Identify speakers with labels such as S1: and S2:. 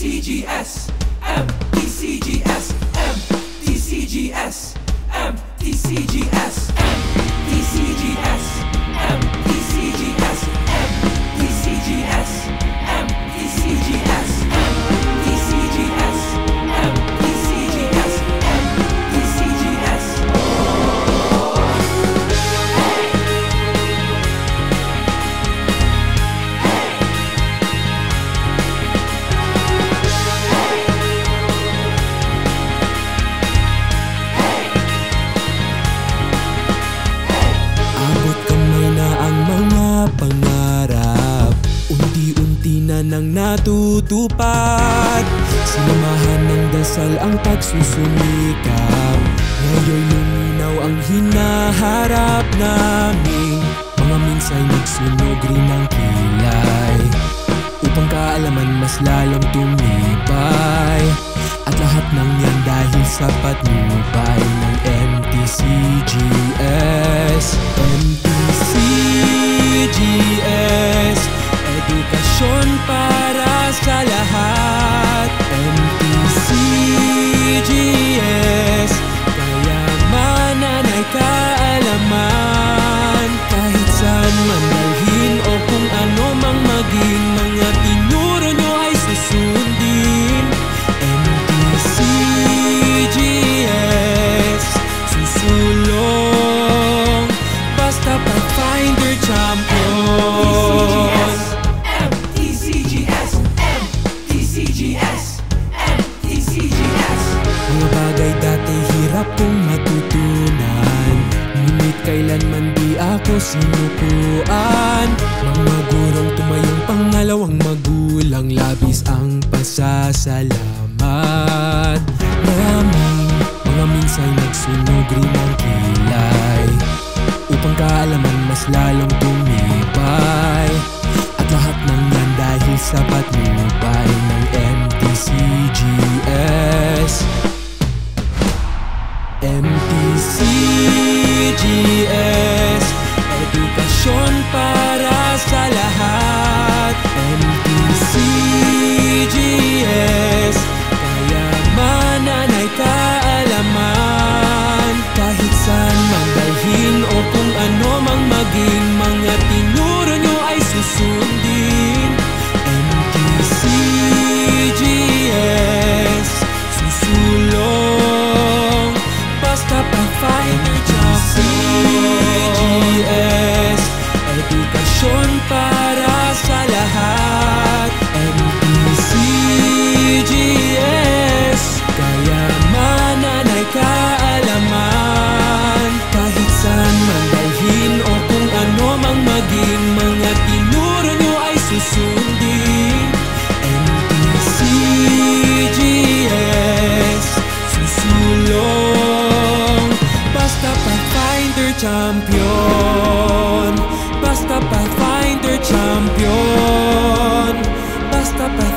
S1: MTCGS, MTCGS, MTCGS, MTCGS, MTCGS, MTCGS, MTCGS, MTCGS, MTCGS, MTCGS, MTCGS.
S2: Abot kamay na ang mga pangarap, unti-unti na nang natutupad. Sinamahan ng dasal ang pagsusumikap, ngayon luminaw ang hinaharap namin. Mga minsay nagsunog rin ang kilay, upang kaalaman mas lalong tumibay. At lahat ng yan dahil sa patnubay ng MTCGS. MTCGS, edukasyon para sa lahat. MTCGS, kayamanan ay kaalaman. Kahit saan man dalhin o kung ano mang maging, mga tinuro nyo ay susundin. MTCGS, susulong basta Pathfinder champion.
S1: MTCGS, MTCGS, MTCGS.
S2: Mga bagay dati hirap kong matutunan, ngunit kailanman di ako sinukuan. Mga gurong tumayong pangalawang magulang, labis ang pasasalamat. Maraming mga minsay nagsunog rin ang kilay, upang kaalaman mas lalong tumibay. At lahat ng yan dahil sa patnubay ng MTCGS. MTCGS, edukasyon para sa lahat. MTCGS, kayamanan ay kaalaman. Kahit saan man dalhin o kung ano mang maging, mga tinuro nyo ay susundin. MTCGS, susulong basta Pathfinder champion. Edukasyon para sa lahat. MTCGS, kayamanan ay kaalaman. Kahit saan man dalhin o kung ano mang maging, mga tinuro nyo ay susundin. MTCGS, susulong basta Pathfinder champion. Basta Pathfinder champion. Basta Pathfinder